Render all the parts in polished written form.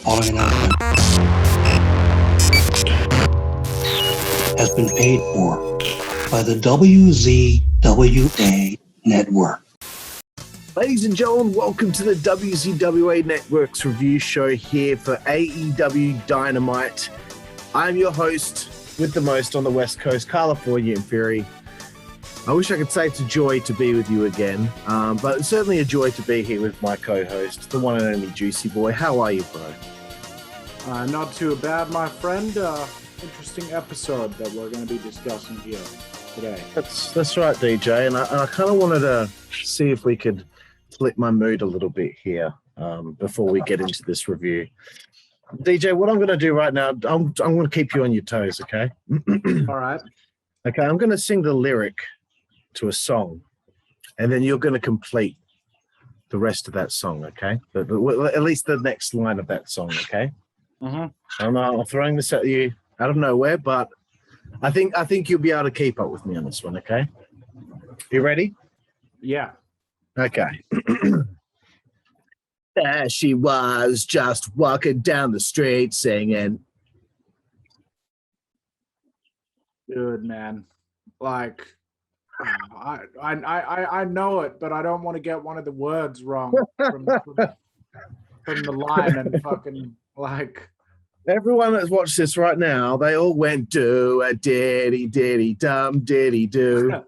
following announcement has been paid for by the WZWA Network. Ladies and gentlemen, welcome to the WZWA Network's review show here for AEW Dynamite. I'm your host with the most on the West Coast, Karlifornia in Fury. I wish I could say it's a joy to be with you again, but it's certainly a joy to be here with my co-host, the one and only Jooseyboy. How are you, bro? Not too bad, my friend. Interesting episode that we're going to be discussing here today. That's right, DJ, and I kind of wanted to see if we could flip my mood a little bit here before we get into this review. DJ, what I'm going to do right now, I'm going to keep you on your toes, okay? All right. Okay, I'm going to sing the lyric to a song, and then you're going to complete the rest of that song, okay? At least the next line of that song, okay? Mm-hmm. I'm throwing this at you out of nowhere, but I think you'll be able to keep up with me on this one, okay? You ready? Yeah. Okay. There she was, just walking down the street singing. Dude, man. Like, I know it, but I don't want to get one of the words wrong from the line and fucking like. Everyone that's watched this right now, they all went do a diddy diddy dum diddy do.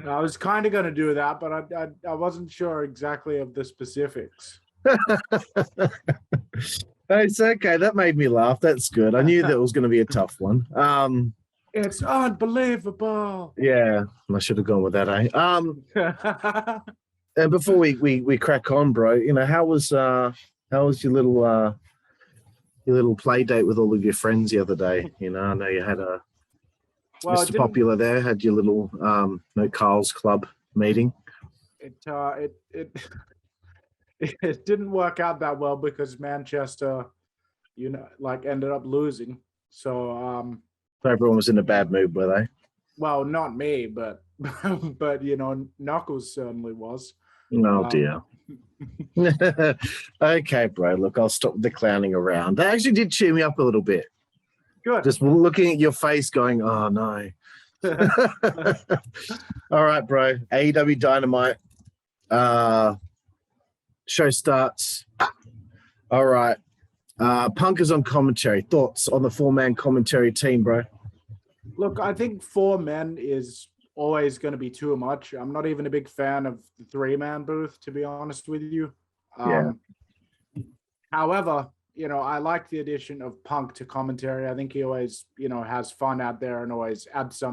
I was kind of going to do that, but I wasn't sure exactly of the specifics. It's okay. That made me laugh. That's good. I knew that was going to be a tough one. It's unbelievable. Yeah, I should have gone with that, eh? And before we crack on, bro, you know, how was your little play date with all of your friends the other day? You know, I know you had Mr. Popular there, had your little Carl's Club meeting. It didn't work out that well because Manchester, you know, like ended up losing. So everyone was in a bad mood, were they? Well, not me, but you know, Knuckles certainly was. Oh dear. Okay, bro. Look, I'll stop the clowning around. That actually did cheer me up a little bit. Good. Just looking at your face going, oh no. All right, bro. AEW Dynamite. Show starts. All right. Punk is on commentary. Thoughts on the four-man commentary team, bro? Look, I think 4 men is always going to be too much. I'm not even a big fan of the 3-man booth, to be honest with you. Yeah. However, you know, I like the addition of Punk to commentary. I think he always, you know, has fun out there and always adds a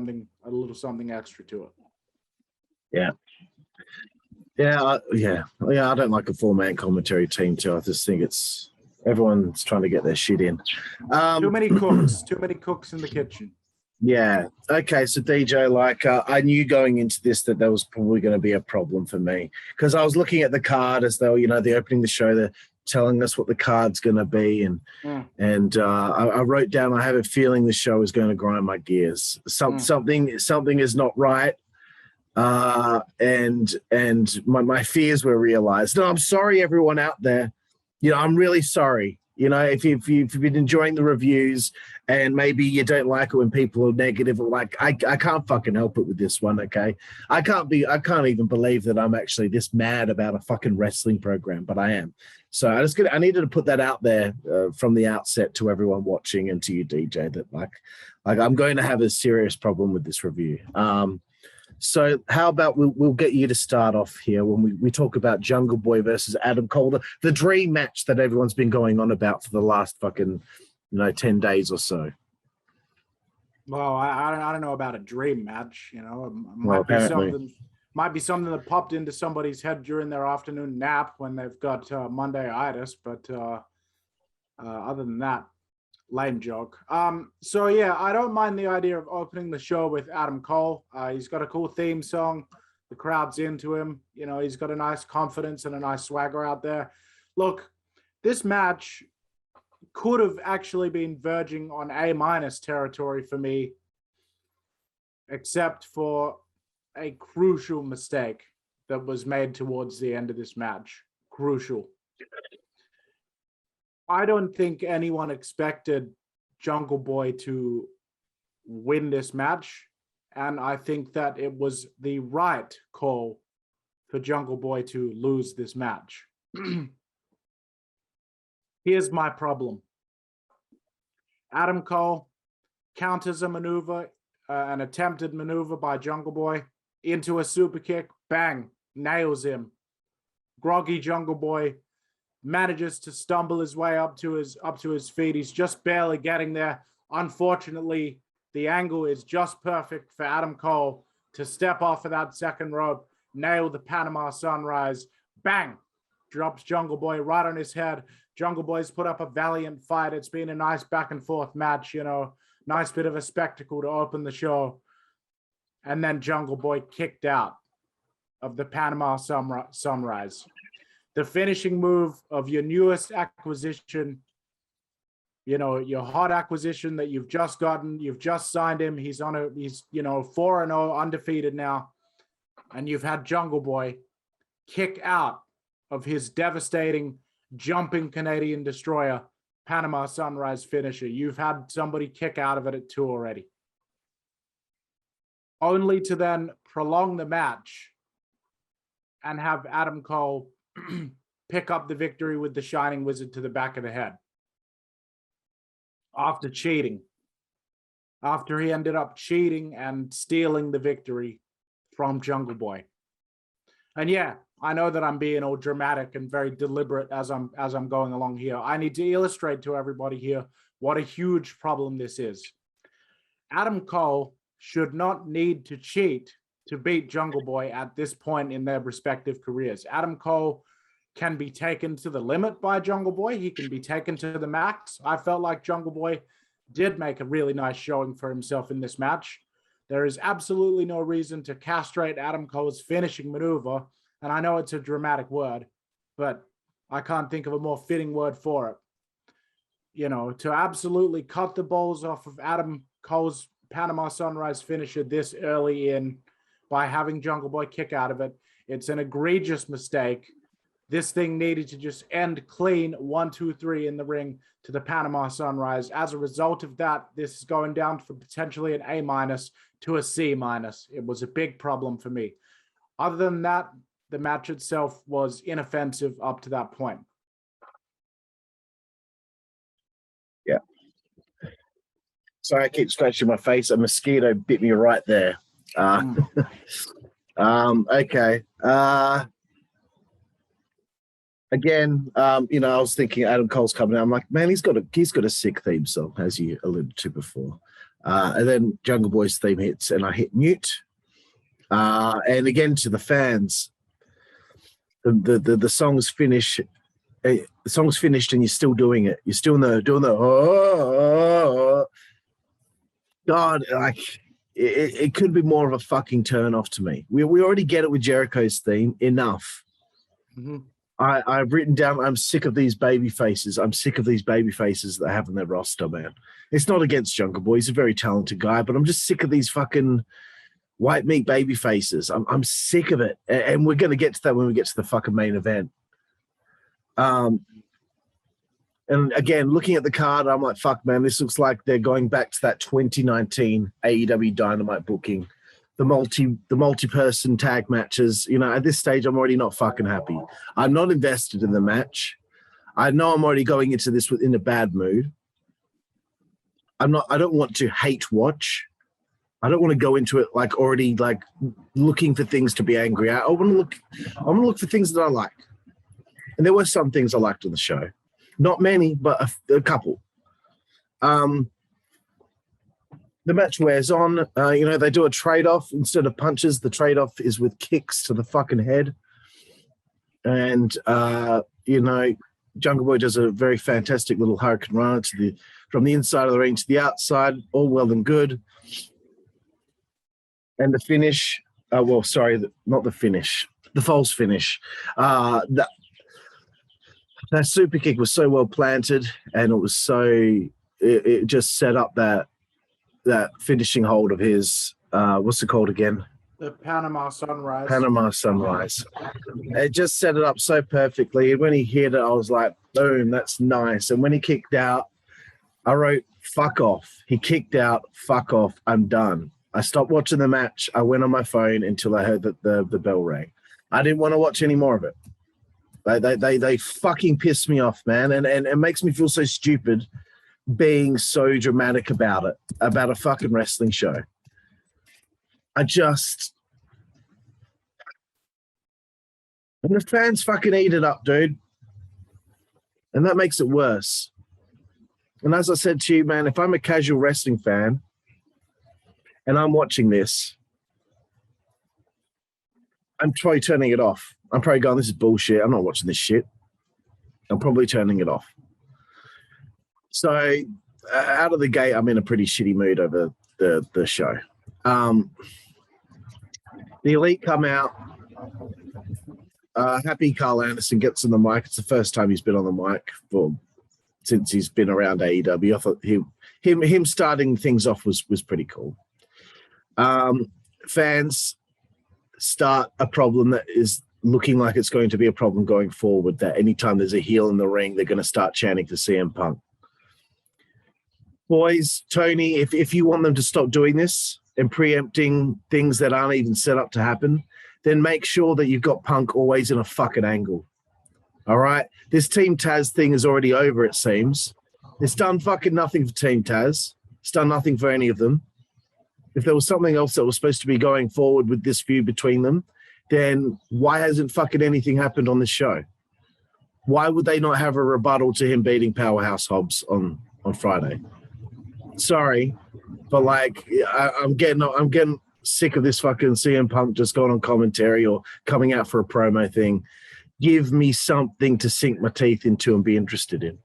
little something extra to it. Yeah. I don't like a 4-man commentary team too. I just think everyone's trying to get their shit in. Too many cooks in the kitchen. Yeah. Okay. So DJ, I knew going into this that there was probably going to be a problem for me because I was looking at the card as though, you know, they're opening the show, they're telling us what the card's going to be. And I wrote down, I have a feeling the show is going to grind my gears. Something is not right. And my fears were realized. No, I'm sorry, everyone out there. You know, I'm really sorry. You know, if you've been enjoying the reviews and maybe you don't like it when people are negative, or like, I can't fucking help it with this one, okay? I can't even believe that I'm actually this mad about a fucking wrestling program, but I am. So I needed to put that out there from the outset to everyone watching and to you, DJ, that like I'm going to have a serious problem with this review. So how about we'll get you to start off here when we talk about Jungle Boy versus Adam Cole, the dream match that everyone's been going on about for the last fucking, 10 days or so. Well, I don't know about a dream match, you know. It might be something that popped into somebody's head during their afternoon nap when they've got Monday-itis, but other than that, lame joke. So yeah, I don't mind the idea of opening the show with Adam Cole. He's got a cool theme song. The crowd's into him. You know, he's got a nice confidence and a nice swagger out there. Look, this match could have actually been verging on A- territory for me, except for a crucial mistake that was made towards the end of this match. Crucial. I don't think anyone expected Jungle Boy to win this match. And I think that it was the right call for Jungle Boy to lose this match. Here's my problem. Adam Cole counters a maneuver, an attempted maneuver by Jungle Boy into a super kick. Bang, nails him. Groggy Jungle Boy manages to stumble his way up to his feet. He's just barely getting there. Unfortunately, the angle is just perfect for Adam Cole to step off of that second rope, nail the Panama Sunrise. Bang, drops Jungle Boy right on his head. Jungle Boy's put up a valiant fight. It's been a nice back and forth match, you know, nice bit of a spectacle to open the show. And then Jungle Boy kicked out of the Panama Sunrise. The finishing move of your newest acquisition, you know, your hot acquisition that you've just gotten, you've just signed him. He's 4-0, undefeated now. And you've had Jungle Boy kick out of his devastating jumping Canadian Destroyer, Panama Sunrise finisher. You've had somebody kick out of it at 2 already. Only to then prolong the match and have Adam Cole pick up the victory with the Shining Wizard to the back of the head. After cheating. After he ended up cheating and stealing the victory from Jungle Boy. And yeah, I know that I'm being all dramatic and very deliberate as I'm going along here. I need to illustrate to everybody here what a huge problem this is. Adam Cole should not need to cheat to beat Jungle Boy at this point in their respective careers. Adam Cole can be taken to the limit by Jungle Boy. He can be taken to the max. I felt like Jungle Boy did make a really nice showing for himself in this match. There is absolutely no reason to castrate Adam Cole's finishing maneuver. And I know it's a dramatic word, but I can't think of a more fitting word for it. You know, to absolutely cut the balls off of Adam Cole's Panama Sunrise finisher this early in by having Jungle Boy kick out of it. It's an egregious mistake. This thing needed to just end clean 1, 2, 3 in the ring to the Panama Sunrise. As a result of that, this is going down from potentially an A- to a C-. It was a big problem for me. Other than that, the match itself was inoffensive up to that point. Yeah. Sorry, I keep scratching my face. A mosquito bit me right there. Okay. Again, I was thinking Adam Cole's coming out. I'm like, man, he's got a sick theme song, as you alluded to before. And then Jungle Boy's theme hits, and I hit mute. And again, to the fans, the song's finished. The song's finished, and you're still doing it. You're still doing the oh. God, like it could be more of a fucking turn off to me. We already get it with Jericho's theme. Enough. Mm-hmm. I've written down, I'm sick of these baby faces. I'm sick of these baby faces that have in their roster, man. It's not against Jungle Boy. He's a very talented guy, but I'm just sick of these fucking white meat baby faces. I'm sick of it. And we're going to get to that when we get to the fucking main event. And again, looking at the card, I'm like, fuck, man, this looks like they're going back to that 2019 AEW Dynamite booking. The multi-person tag matches. At this stage, I'm already not fucking happy. I'm not invested in the match. I know I'm already going into this in a bad mood. I don't want to hate watch. I don't want to go into it already looking for things to be angry at. I want to look for things that I like. And there were some things I liked on the show. Not many, but a couple. The match wears on. They do a trade-off. Instead of punches, the trade-off is with kicks to the fucking head. And, Jungle Boy does a very fantastic little Hurricane Rana from the inside of the ring to the outside. All well and good. And the finish, not the finish, the false finish. That super kick was so well planted, and it just set up that finishing hold of his, what's it called again? The Panama Sunrise. Panama Sunrise. It just set it up so perfectly. And when he hit it, I was like, boom, that's nice. And when he kicked out, I wrote, fuck off. He kicked out, fuck off, I'm done. I stopped watching the match. I went on my phone until I heard that the bell rang. I didn't want to watch any more of it. They fucking pissed me off, man. And it makes me feel so stupid being so dramatic about it, about a fucking wrestling show. And the fans fucking eat it up, dude. And that makes it worse. And as I said to you, man, if I'm a casual wrestling fan and I'm watching this, I'm probably turning it off. I'm probably going, this is bullshit. I'm not watching this shit. I'm probably turning it off. So out of the gate, I'm in a pretty shitty mood over the show. The Elite come out. Happy Carl Anderson gets on the mic. It's the first time he's been on the mic since he's been around AEW. I thought him starting things off was pretty cool. Fans start a problem that is looking like it's going to be a problem going forward, that anytime there's a heel in the ring, they're going to start chanting for CM Punk. Boys, Tony, if you want them to stop doing this and preempting things that aren't even set up to happen, then make sure that you've got Punk always in a fucking angle. All right? This Team Taz thing is already over, it seems. It's done fucking nothing for Team Taz. It's done nothing for any of them. If there was something else that was supposed to be going forward with this feud between them, then why hasn't fucking anything happened on this show? Why would they not have a rebuttal to him beating Powerhouse Hobbs on Friday? Sorry, but like I'm getting sick of this fucking CM Punk just going on commentary or coming out for a promo thing. Give me something to sink my teeth into and be interested in.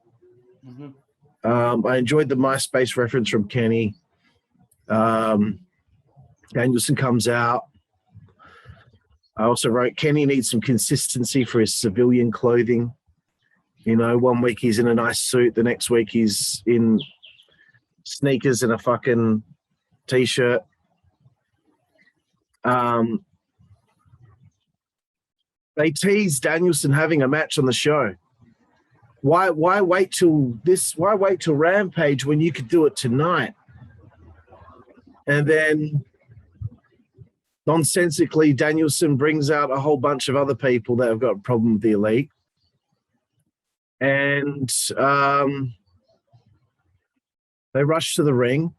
Mm-hmm. I enjoyed the MySpace reference from Kenny. Danielson comes out. I also wrote, Kenny needs some consistency for his civilian clothing. You know, one week he's in a nice suit, the next week he's in sneakers and a fucking t-shirt. They teased Danielson having a match on the show. Why wait till Rampage when you could do it tonight? And then nonsensically, Danielson brings out a whole bunch of other people that have got a problem with the Elite. And they rush to the ring.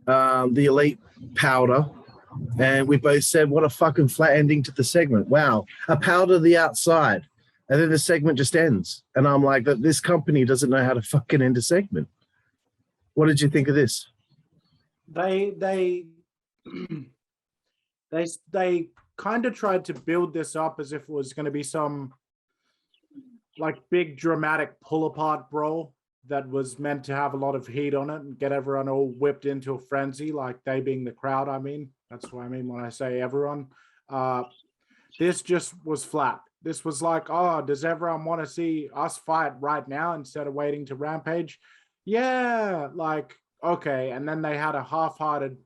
The Elite powder. And we both said, what a fucking flat ending to the segment. Wow, a powder the outside. And then the segment just ends. And I'm like, that this company doesn't know how to fucking end a segment. What did you think of this? They kind of tried to build this up as if it was going to be some like big dramatic pull apart brawl that was meant to have a lot of heat on it and get everyone all whipped into a frenzy, like they being the crowd. I mean, that's what I mean when I say everyone. This just was flat. This was like, oh, does everyone want to see us fight right now instead of waiting to Rampage? Yeah, like, okay. And then they had a half-hearted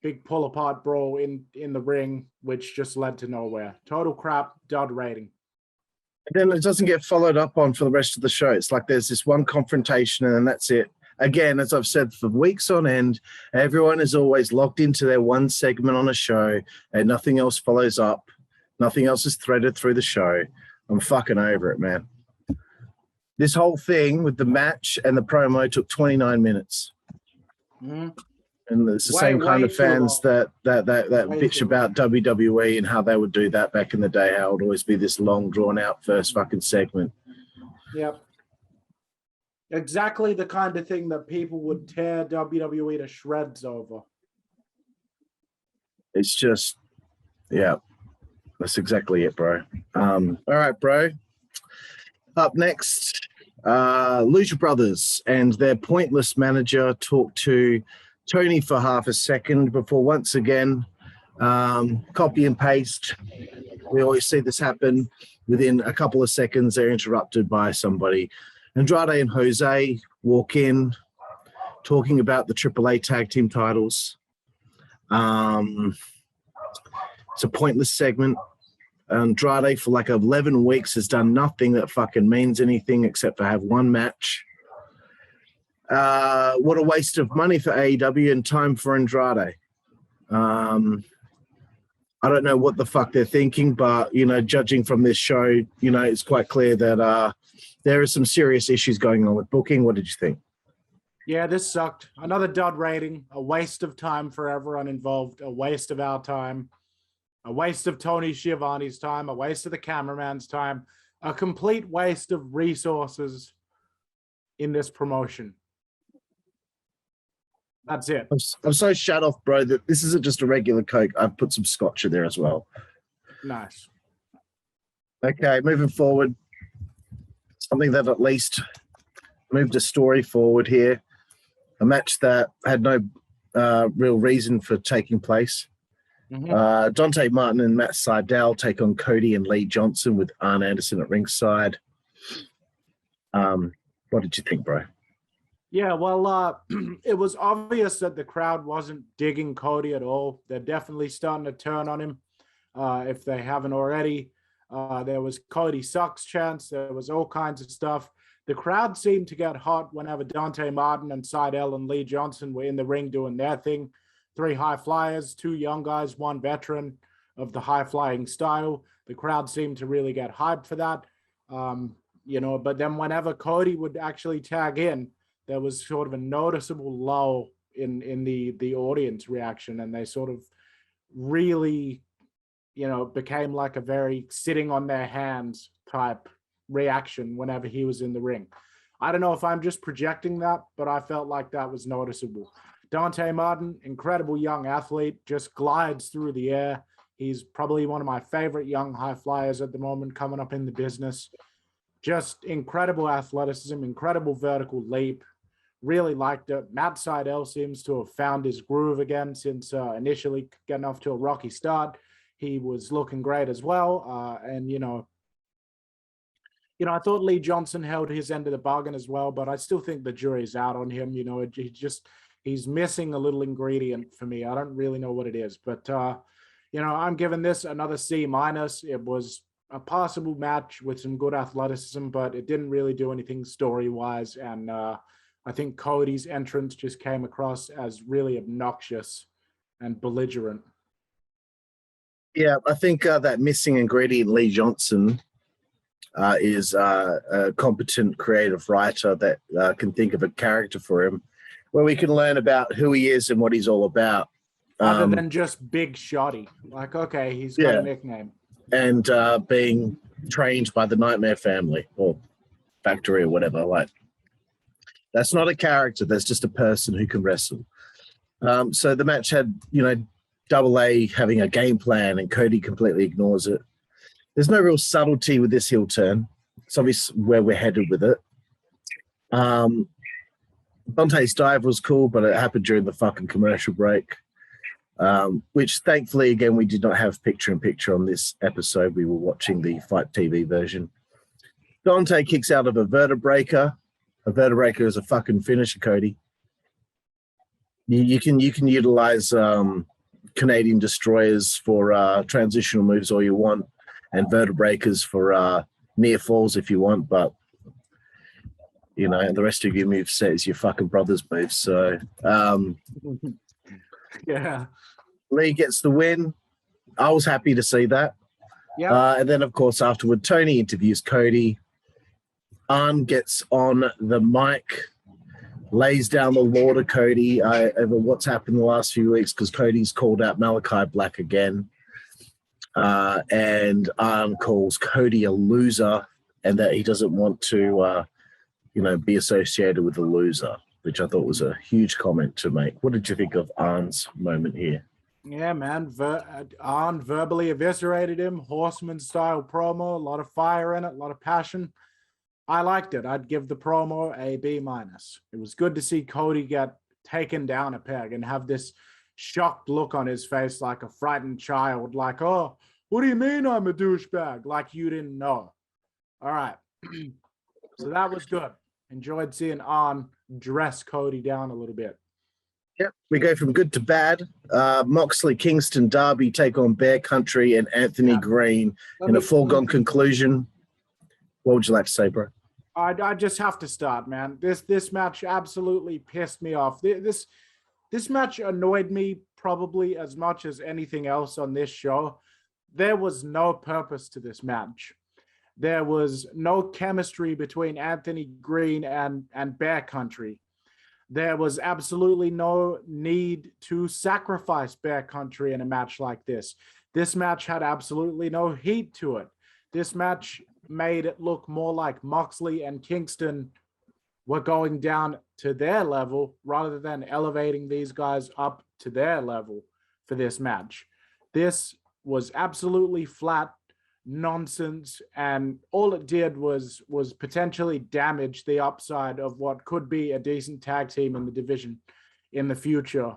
big pull-apart brawl in the ring, which just led to nowhere. Total crap, dud rating. And then it doesn't get followed up on for the rest of the show. It's like there's this one confrontation and then that's it. Again, as I've said for weeks on end, everyone is always locked into their one segment on a show and nothing else follows up. Nothing else is threaded through the show. I'm fucking over it, man. This whole thing with the match and the promo took 29 minutes. Mm-hmm. And it's the same kind of fans that bitch about WWE and how they would do that back in the day, how it would always be this long, drawn-out first fucking segment. Yep. Exactly the kind of thing that people would tear WWE to shreds over. It's just, yeah. That's exactly it, bro. All right, bro. Up next, Lucha Brothers and their pointless manager talked to Tony for half a second before once again, copy and paste. We always see this happen. Within a couple of seconds, they're interrupted by somebody. Andrade and Jose walk in, talking about the AAA tag team titles. It's a pointless segment. Andrade for like 11 weeks has done nothing that fucking means anything except for have one match. What a waste of money for AEW and time for Andrade. I don't know what the fuck they're thinking, but, you know, judging from this show, you know, it's quite clear that there are some serious issues going on with booking. What did you think? Yeah, this sucked. Another dud rating, a waste of time for everyone involved, a waste of our time, a waste of Tony Schiavone's time, a waste of the cameraman's time, a complete waste of resources in this promotion. That's it. I'm so shut off, bro, that this isn't just a regular Coke. I've put some scotch in there as well. Nice. Okay, moving forward. Something that at least moved a story forward here. A match that had no real reason for taking place. Mm-hmm. Dante Martin and Matt Sydal take on Cody and Lee Johnson with Arn Anderson at ringside. What did you think, bro? Yeah, well, it was obvious that the crowd wasn't digging Cody at all. They're definitely starting to turn on him if they haven't already. There was Cody sucks chants. There was all kinds of stuff. The crowd seemed to get hot whenever Dante Martin and Sydal and Lee Johnson were in the ring doing their thing. 3 high flyers, 2 young guys, 1 veteran of the high flying style. The crowd seemed to really get hyped for that. You know, but then whenever Cody would actually tag in, there was sort of a noticeable lull in the audience reaction, and they sort of really, you know, became like a very sitting on their hands type reaction whenever he was in the ring. I don't know if I'm just projecting that, but I felt like that was noticeable. Dante Martin, incredible young athlete, just glides through the air. He's probably one of my favorite young high flyers at the moment coming up in the business. Just incredible athleticism, incredible vertical leap. Really liked it. Matt Sydal seems to have found his groove again since initially getting off to a rocky start. He was looking great as well. And, you know, I thought Lee Johnson held his end of the bargain as well, but I still think the jury's out on him. You know, he's missing a little ingredient for me. I don't really know what it is, but, you know, I'm giving this another C-. It was a passable match with some good athleticism, but it didn't really do anything story-wise. And I think Cody's entrance just came across as really obnoxious and belligerent. Yeah, I think that missing ingredient, Lee Johnson, is a competent creative writer that can think of a character for him where we can learn about who he is and what he's all about. Other than just Big Shotty. Like, okay, he's got a nickname. And being trained by the Nightmare family or factory or whatever. Like, that's not a character. That's just a person who can wrestle. So the match had, you know, Double A having a game plan and Cody completely ignores it. There's no real subtlety with this heel turn. It's obvious where we're headed with it. Dante's dive was cool, but it happened during the fucking commercial break, which thankfully, again, we did not have picture-in-picture on this episode. We were watching the Fight TV version. Dante kicks out of a vertebraker. A vertebraker is a fucking finisher, Cody. You can utilize Canadian destroyers for transitional moves all you want, and vertebreakers for near falls if you want, but you know, the rest of your move set is your fucking brother's moves. So yeah, Lee gets the win. I was happy to see that. Yeah. And then, of course, afterward, Tony interviews Cody. Arn gets on the mic, lays down the law to Cody over what's happened the last few weeks because Cody's called out Malachi Black again. And Arn calls Cody a loser and that he doesn't want to, be associated with a loser, which I thought was a huge comment to make. What did you think of Arn's moment here? Yeah, man. Arn verbally eviscerated him, horseman-style promo, a lot of fire in it, a lot of passion. I liked it. I'd give the promo a B-. It was good to see Cody get taken down a peg and have this shocked look on his face like a frightened child, like, oh, what do you mean I'm a douchebag? Like you didn't know. All right. So that was good. Enjoyed seeing Arn dress Cody down a little bit. Yep, we go from good to bad. Moxley, Kingston, Darby take on Bear Country and Anthony Green in a foregone conclusion. What would you like to say, bro? I just have to start, man. This match absolutely pissed me off. This match annoyed me probably as much as anything else on this show. There was no purpose to this match. There was no chemistry between Anthony Green and Bear Country. There was absolutely no need to sacrifice Bear Country in a match like this. This match had absolutely no heat to it. This match made it look more like Moxley and Kingston were going down to their level rather than elevating these guys up to their level for this match. This was absolutely flat nonsense, and all it did was potentially damage the upside of what could be a decent tag team in the division in the future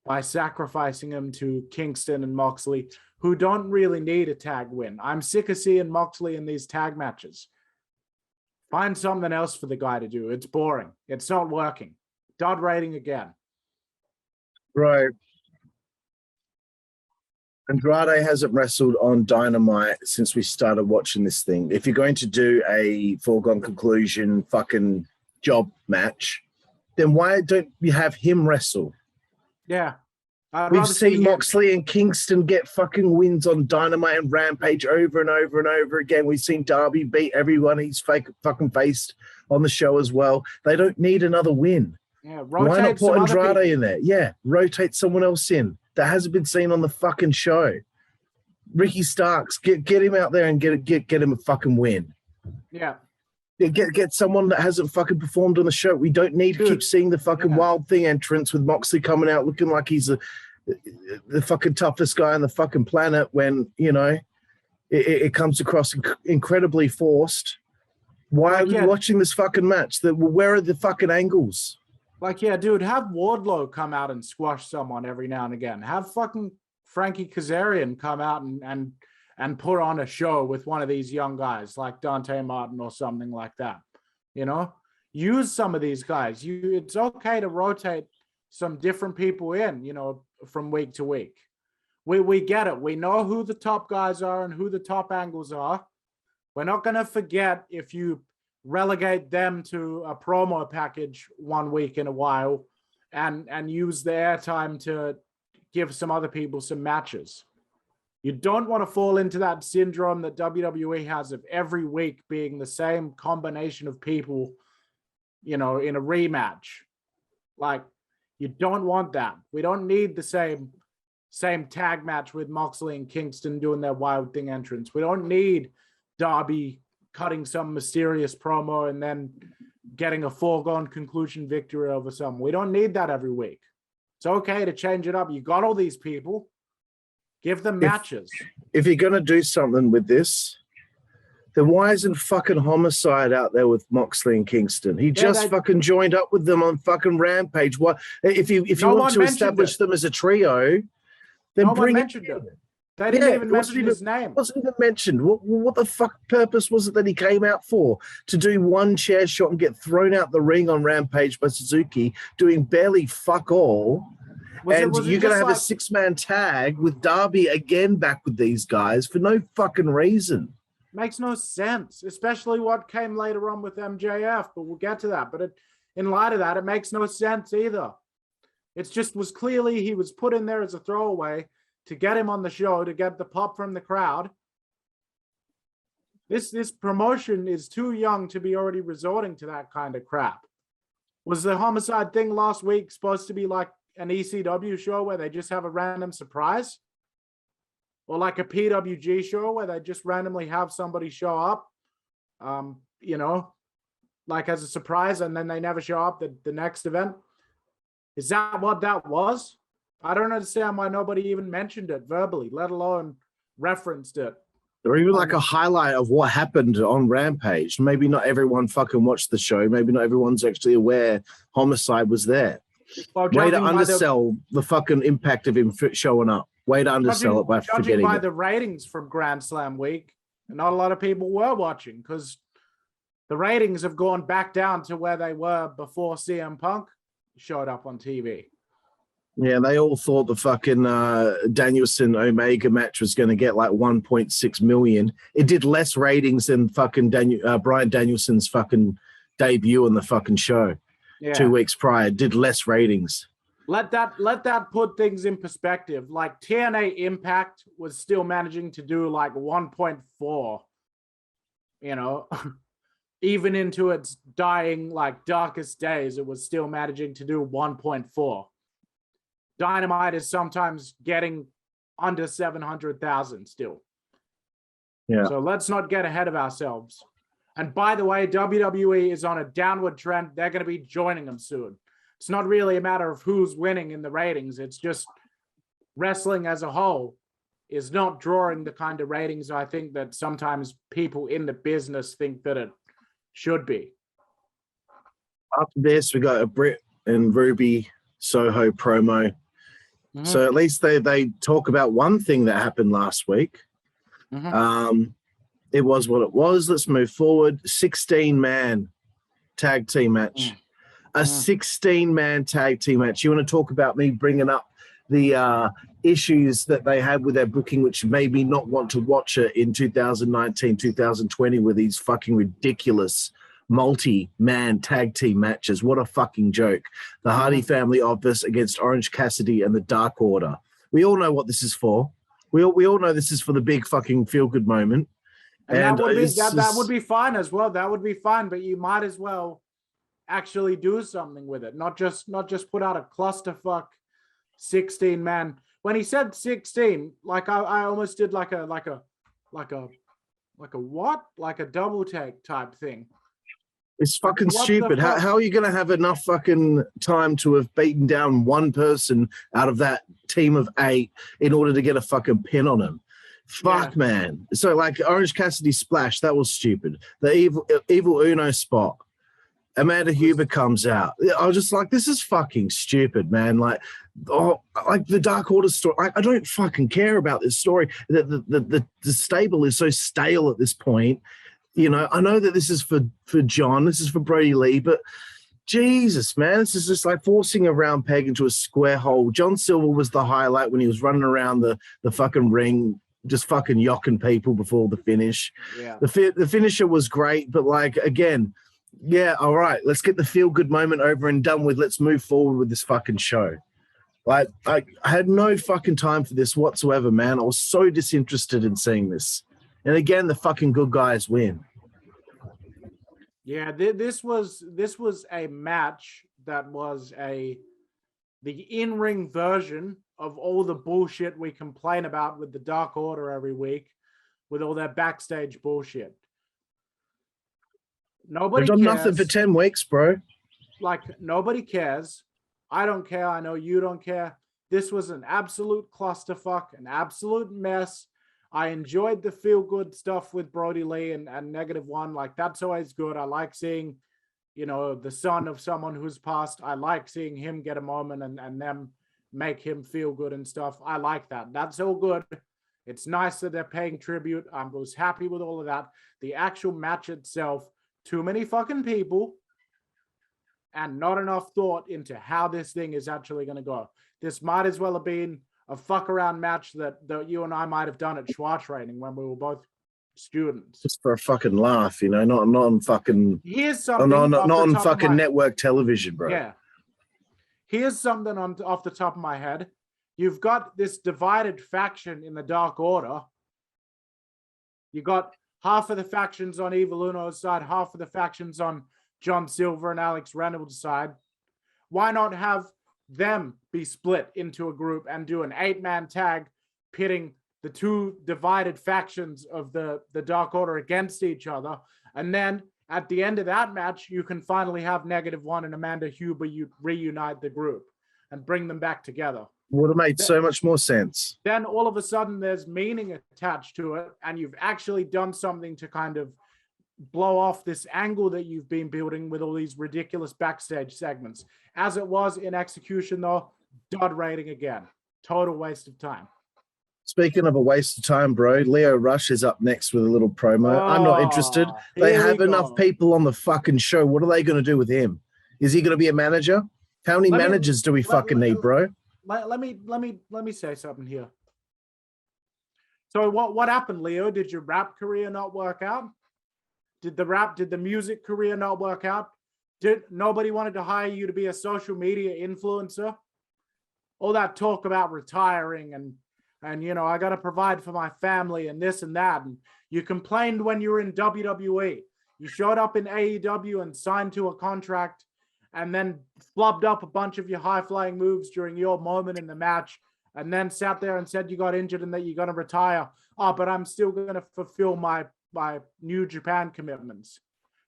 by sacrificing them to Kingston and Moxley, who don't really need a tag win. I'm sick of seeing Moxley in these tag matches. Find something else for the guy to do. It's boring. It's not working. Dud rating again. Right. Andrade hasn't wrestled on Dynamite since we started watching this thing. If you're going to do a foregone conclusion fucking job match, then why don't you have him wrestle? Yeah. We've seen Moxley and Kingston get fucking wins on Dynamite and Rampage over and over and over again. We've seen Darby beat everyone he's fucking faced on the show as well. They don't need another win. Yeah, why not put Andrade in there? Yeah, rotate someone else in that hasn't been seen on the fucking show. Ricky Starks, get him out there and get him a fucking win. Yeah. Get someone that hasn't fucking performed on the show. We don't need to keep seeing the fucking Wild Thing entrance with Moxley coming out looking like he's the fucking toughest guy on the fucking planet when, you know, it comes across incredibly forced. Why are we watching this fucking match? Where are the fucking angles? Like, yeah, dude, have Wardlow come out and squash someone every now and again. Have fucking Frankie Kazarian come out and put on a show with one of these young guys like Dante Martin or something like that. You know, use some of these guys. It's okay to rotate some different people in, you know, from week to week. We get it. We know who the top guys are and who the top angles are. We're not going to forget if you relegate them to a promo package 1 week in a while and use the airtime to give some other people some matches. You don't want to fall into that syndrome that WWE has of every week being the same combination of people, you know, in a rematch. Like, you don't want that. We don't need the same tag match with Moxley and Kingston doing their Wild Thing entrance. We don't need Darby cutting some mysterious promo and then getting a foregone conclusion victory over someone. We don't need that every week. It's okay to change it up. You got all these people. Give them matches. If you're going to do something with this, then why isn't fucking Homicide out there with Moxley and Kingston? He just fucking joined up with them on fucking Rampage. What if you want to establish them as a trio, then bring it in. They didn't even mention his name. Wasn't even mentioned. What the fuck purpose was it that he came out for? To do one chair shot and get thrown out the ring on Rampage by Suzuki, doing barely fuck all. You're going to have a 6-man tag with Darby again back with these guys for no fucking reason. Makes no sense, especially what came later on with MJF, but we'll get to that. But in light of that, it makes no sense either. It just was clearly he was put in there as a throwaway to get him on the show, to get the pop from the crowd. This promotion is too young to be already resorting to that kind of crap. Was the Homicide thing last week supposed to be like an ECW show where they just have a random surprise? Or like a PWG show where they just randomly have somebody show up, you know, like as a surprise, and then they never show up the next event? Is that what that was? I don't understand why nobody even mentioned it verbally, let alone referenced it. Or even like a highlight of what happened on Rampage. Maybe not everyone fucking watched the show. Maybe not everyone's actually aware Homicide was there. Well, way to undersell the fucking impact of him showing up. Way to undersell it by forgetting judging by it. the ratings from Grand Slam week, not a lot of people were watching because the ratings have gone back down to where they were before CM Punk showed up on TV. Yeah, they all thought the fucking Danielson Omega match was going to get like 1.6 million. It did less ratings than fucking Bryan Danielson's fucking debut on the fucking show 2 weeks prior. It did less ratings. Let that put things in perspective. Like TNA Impact was still managing to do like 1.4, you know, even into its dying, like darkest days, it was still managing to do 1.4. Dynamite is sometimes getting under 700,000 still. Yeah. So let's not get ahead of ourselves. And by the way, WWE is on a downward trend. They're going to be joining them soon. It's not really a matter of who's winning in the ratings. It's just wrestling as a whole is not drawing the kind of ratings I think that sometimes people in the business think that it should be. After this, we got a Britt and Ruby Soho promo. Mm-hmm. So at least they talk about one thing that happened last week. Mm-hmm. It was what it was. Let's move forward. 16-man tag team match. A 16-man tag team match. You want to talk about me bringing up the issues that they had with their booking, which made me not want to watch it in 2019, 2020 with these fucking ridiculous multi-man tag team matches. What a fucking joke. The Hardy Family Office against Orange Cassidy and the Dark Order. We all know what this is for. We all know this is for the big fucking feel-good moment. And that would be fine as well. That would be fine, but you might as well actually do something with it. Not just put out a clusterfuck 16-man. When he said 16, like I almost did like a what? Like a double take type thing. It's fucking stupid. How are you going to have enough fucking time to have beaten down one person out of that team of 8 in order to get a fucking pin on him? Fuck, man. So, like, Orange Cassidy splash, that was stupid. The evil Uno spot. Amanda Huber comes out. I was just like, this is fucking stupid, man. Like the Dark Order story. I don't fucking care about this story. The stable is so stale at this point. You know, I know that this is for John, this is for Brody Lee, but Jesus, man, this is just like forcing a round peg into a square hole. John Silver was the highlight when he was running around the fucking ring, just fucking yocking people before the finish. Yeah. The finisher was great, but like, again, yeah, all right, let's get the feel-good moment over and done with. Let's move forward with this fucking show. Like, I had no fucking time for this whatsoever, man. I was so disinterested in seeing this. And again, the fucking good guys win. Yeah, this was a match that was the in-ring version of all the bullshit we complain about with the Dark Order every week, with all their backstage bullshit. Nobody They've done cares. nothing for 10 weeks, bro. Like, nobody cares. I don't care. I know you don't care. This was an absolute clusterfuck, an absolute mess. I enjoyed the feel-good stuff with Brody Lee and -1. Like, that's always good. I like seeing, you know, the son of someone who's passed. I like seeing him get a moment and them make him feel good and stuff. I like that. That's all good. It's nice that they're paying tribute. I was happy with all of that. The actual match itself, too many fucking people and not enough thought into how this thing is actually going to go. This might as well have been a fuck around match that you and I might have done at Schwa training when we were both students. Just for a fucking laugh, you know, not on fucking. Here's something. Not on fucking network television, bro. Yeah. Here's something off the top of my head. You've got this divided faction in the Dark Order. You got half of the factions on Evil Uno's side, half of the factions on John Silver and Alex Reynolds' side. Why not have them be split into a group and do an 8-man tag pitting the two divided factions of the Dark Order against each other? And then at the end of that match, you can finally have -1 and Amanda Huber reunite the group and bring them back together. Would have made so much more sense. Then all of a sudden there's meaning attached to it, and you've actually done something to kind of blow off this angle that you've been building with all these ridiculous backstage segments. As it was in execution, though, dud rating again. Total waste of time. Speaking of a waste of time, bro, Leo Rush is up next with a little promo. I'm not interested. They have enough people on the fucking show. What are they going to do with him? Is he going to be a manager? How many managers do we fucking need, bro? let me say something here. So what happened, Leo? Did your rap career not work out? Did the music career not work out? Did nobody wanted to hire you to be a social media influencer? All that talk about retiring and you know, I got to provide for my family and this and that. And you complained when you were in WWE. You showed up in AEW and signed to a contract and then flubbed up a bunch of your high-flying moves during your moment in the match and then sat there and said you got injured and that you're going to retire. Oh, but I'm still going to fulfill my New Japan commitments.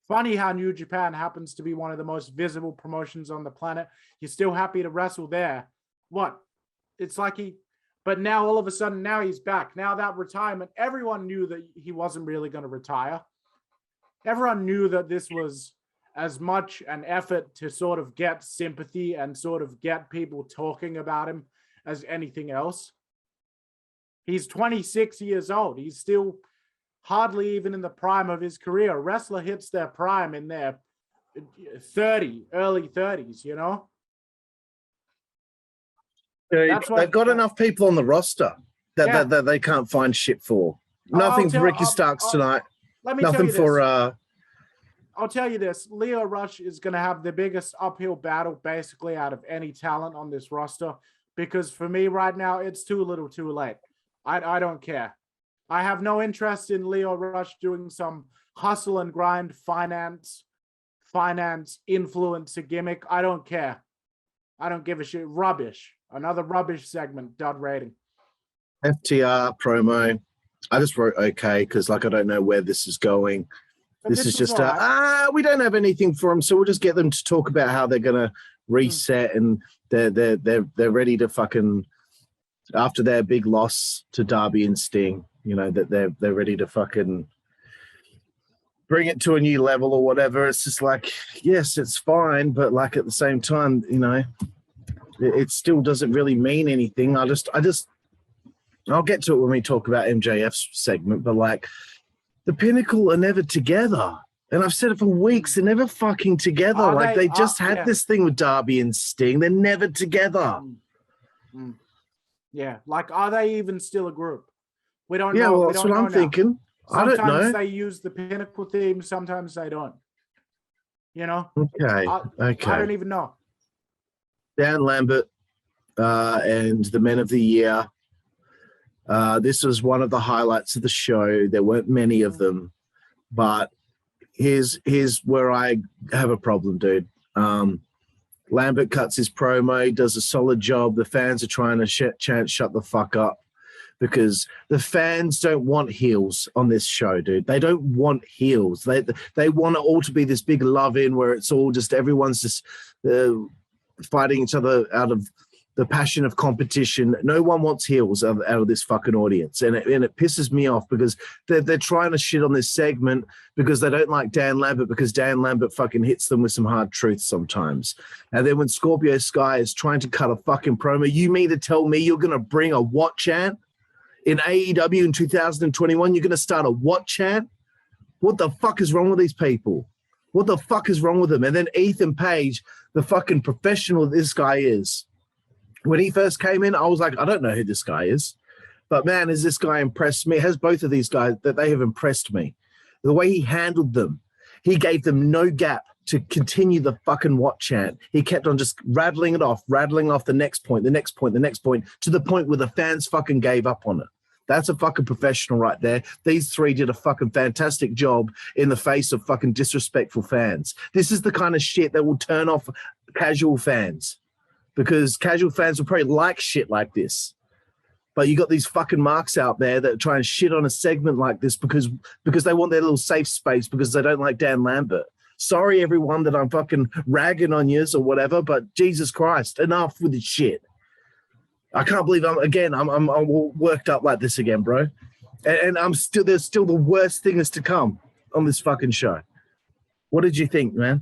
Funny how New Japan happens to be one of the most visible promotions on the planet. You're still happy to wrestle there. What? It's like but now all of a sudden, now he's back. Now that retirement, everyone knew that he wasn't really going to retire. Everyone knew that this was as much an effort to sort of get sympathy and sort of get people talking about him as anything else. He's 26 years old. He's still hardly even in the prime of his career. A wrestler hits their prime in their early 30s, you know? They've got enough people on the roster that they can't find shit for. Nothing for Ricky Starks tonight. Let me Nothing tell you for this. I'll tell you this. Leo Rush is going to have the biggest uphill battle basically out of any talent on this roster, because for me right now, it's too little too late. I don't care. I have no interest in Leo Rush doing some hustle and grind finance influencer gimmick. I don't care. I don't give a shit. Rubbish. Another rubbish segment, dud rating. FTR promo. I just wrote okay because like I don't know where this is going. This is just we don't have anything for them, so we'll just get them to talk about how they're gonna reset and they're ready to fucking after their big loss to Darby and Sting, you know, that they're ready to fucking bring it to a new level or whatever. It's just like, yes, it's fine, but like at the same time, you know, it still doesn't really mean anything. I'll get to it when we talk about MJF's segment, but like the Pinnacle are never together. And I've said it for weeks, they're never fucking together. They just had this thing with Darby and Sting. They're never together. Yeah, like are they even still a group? We don't know. Yeah, well, that's what I'm thinking. I don't know. Sometimes they use the Pinnacle theme, sometimes they don't. You know? Okay. I don't even know. Dan Lambert and the Men of the Year. This was one of the highlights of the show. There weren't many of them, but here's where I have a problem, dude. Lambert cuts his promo, does a solid job. The fans are trying to chant shut the fuck up because the fans don't want heels on this show, dude. They don't want heels. They want it all to be this big love-in where it's all just everyone's just fighting each other out of the passion of competition. No one wants heels out of this fucking audience. And it pisses me off because they're trying to shit on this segment because they don't like Dan Lambert because Dan Lambert fucking hits them with some hard truths sometimes. And then when Scorpio Sky is trying to cut a fucking promo, you mean to tell me you're going to bring a what chant? In AEW in 2021, you're going to start a what chant? What the fuck is wrong with these people? What the fuck is wrong with them? And then Ethan Page, the fucking professional this guy is. When he first came in, I was like, I don't know who this guy is. But man, has this guy impressed me? Has both of these guys, that they have impressed me. The way he handled them, he gave them no gap to continue the fucking what chant. He kept on just rattling off the next point, the next point, the next point, to the point where the fans fucking gave up on it. That's a fucking professional right there. These three did a fucking fantastic job in the face of fucking disrespectful fans. This is the kind of shit that will turn off casual fans because casual fans will probably like shit like this. But you got these fucking marks out there that try and shit on a segment like this because they want their little safe space because they don't like Dan Lambert. Sorry, everyone, that I'm fucking ragging on yous or whatever, but Jesus Christ, enough with this shit. I can't believe I'm worked up like this again, bro. And there's still the worst thing is to come on this fucking show. What did you think, man?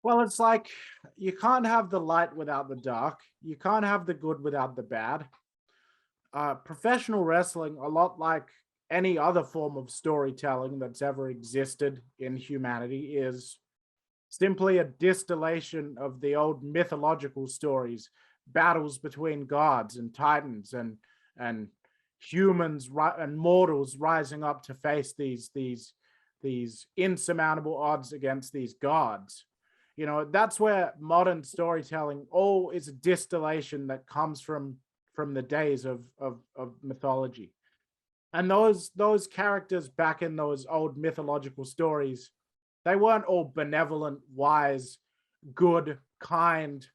Well, it's like you can't have the light without the dark. You can't have the good without the bad. Professional wrestling, a lot like any other form of storytelling that's ever existed in humanity, is simply a distillation of the old mythological stories, battles between gods and titans and humans and mortals rising up to face these insurmountable odds against these gods. You know, that's where modern storytelling all is a distillation that comes from the days of mythology. And those characters back in those old mythological stories, they weren't all benevolent, wise, good, kind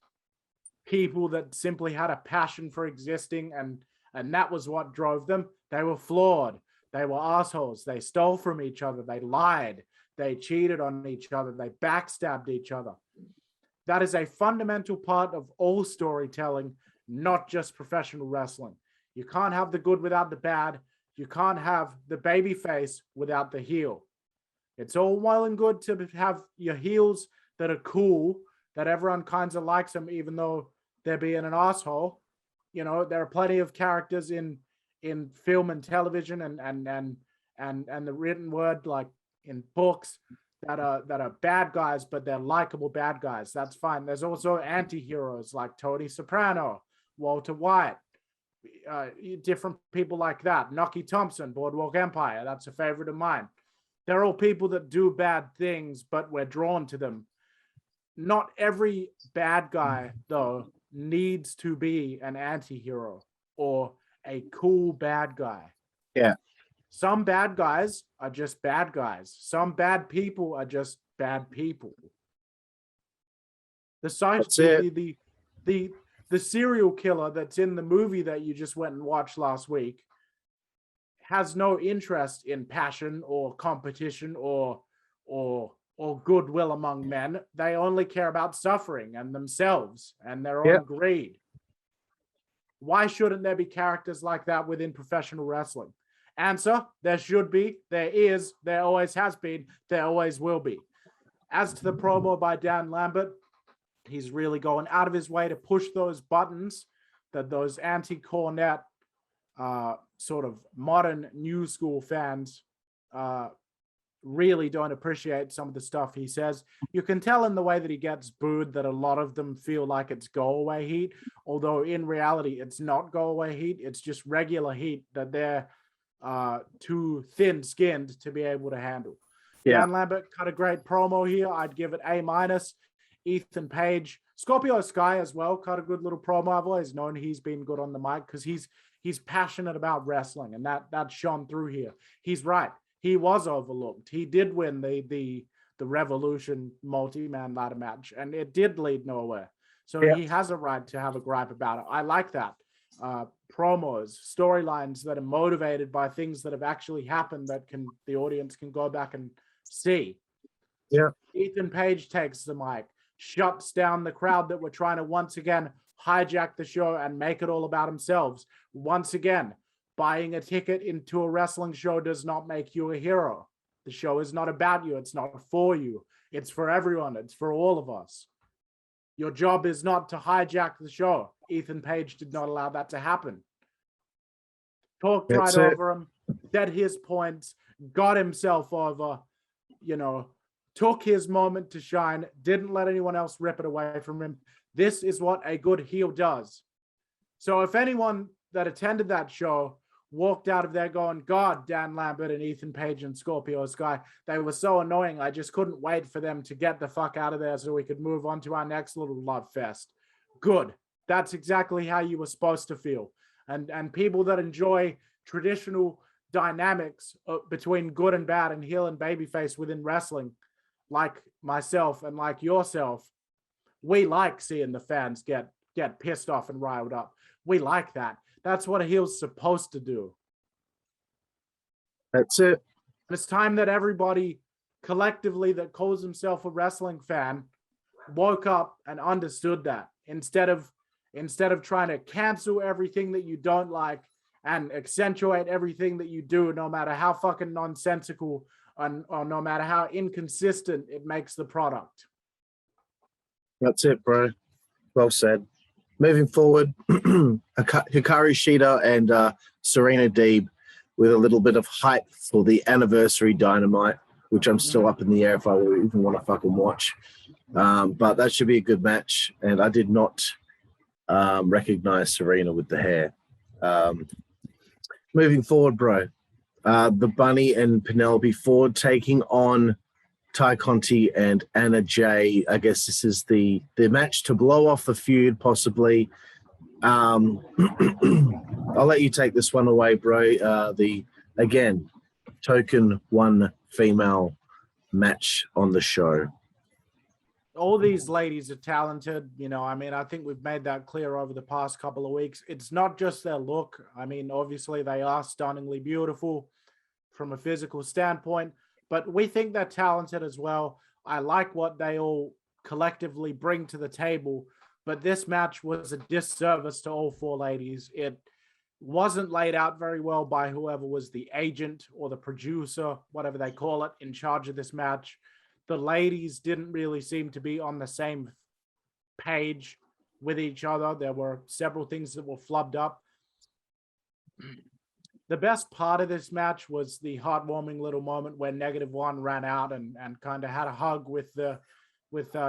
people that simply had a passion for existing, and that was what drove them. They were flawed. They were assholes. They stole from each other. They lied. They cheated on each other. They backstabbed each other. That is a fundamental part of all storytelling, not just professional wrestling. You can't have the good without the bad. You can't have the baby face without the heel. It's all well and good to have your heels that are cool, that everyone kind of likes them, even though they're being an asshole. You know, there are plenty of characters in film and television and the written word, like in books, that are bad guys, but they're likable bad guys. That's fine. There's also anti-heroes like Tony Soprano, Walter White, different people like that. Nucky Thompson, Boardwalk Empire. That's a favorite of mine. They're all people that do bad things, but we're drawn to them. Not every bad guy, though, needs to be an anti-hero or a cool bad guy. Yeah. Some bad guys are just bad guys. Some bad people are just bad people. The serial killer that's in the movie that you just went and watched last week has no interest in passion or competition or goodwill among men. They only care about suffering and themselves and their own greed. Why shouldn't there be characters like that within professional wrestling? Answer: there should be, there is, there always has been, there always will be. As to the promo by Dan Lambert, he's really going out of his way to push those buttons that those anti-Cornette sort of modern new school fans really don't appreciate some of the stuff he says. You can tell in the way that he gets booed that a lot of them feel like it's go-away heat, although in reality it's not go-away heat. It's just regular heat that they're too thin-skinned to be able to handle. Yeah. Dan Lambert cut a great promo here. I'd give it A-. Ethan Page, Scorpio Sky as well, cut a good little promo. I've always known he's been good on the mic because he's passionate about wrestling, and that shone through here. He's right. He was overlooked. He did win the Revolution multi-man ladder match, and it did lead nowhere. So he has a right to have a gripe about it. I like that. Promos, storylines that are motivated by things that have actually happened that the audience can go back and see. Yeah. Ethan Page takes the mic, shuts down the crowd that were trying to once again hijack the show and make it all about themselves. Once again, buying a ticket into a wrestling show does not make you a hero. The show is not about you. It's not for you. It's for everyone. It's for all of us. Your job is not to hijack the show. Ethan Page did not allow that to happen. Talked right over him, said his points, got himself over, took his moment to shine, didn't let anyone else rip it away from him. This is what a good heel does. So if anyone that attended that show walked out of there going, God, Dan Lambert and Ethan Page and Scorpio Sky, they were so annoying. I just couldn't wait for them to get the fuck out of there so we could move on to our next little love fest. Good. That's exactly how you were supposed to feel. And people that enjoy traditional dynamics between good and bad and heel and babyface within wrestling, like myself and like yourself, we like seeing the fans get pissed off and riled up. We like that. That's what a heel's supposed to do. That's it. And it's time that everybody collectively that calls himself a wrestling fan woke up and understood that. Instead of trying to cancel everything that you don't like and accentuate everything that you do, no matter how fucking nonsensical or no matter how inconsistent it makes the product. That's it, bro. Well said. Moving forward, Hikaru Shida and Serena Deeb with a little bit of hype for the anniversary Dynamite, which I'm still up in the air if I even want to fucking watch. But that should be a good match. And I did not recognize Serena with the hair. Moving forward, bro. The Bunny and Penelope Ford taking on Ty Conti and Anna Jay. I guess this is the match to blow off the feud, possibly. I'll let you take this one away, bro. Again, token one female match on the show. All these ladies are talented. I mean, I think we've made that clear over the past couple of weeks. It's not just their look. I mean, obviously they are stunningly beautiful from a physical standpoint, but we think they're talented as well. I like what they all collectively bring to the table, but this match was a disservice to all four ladies. It wasn't laid out very well by whoever was the agent or the producer, whatever they call it, in charge of this match. The ladies didn't really seem to be on the same page with each other. There were several things that were flubbed up. The best part of this match was the heartwarming little moment where -1 ran out and kind of had a hug with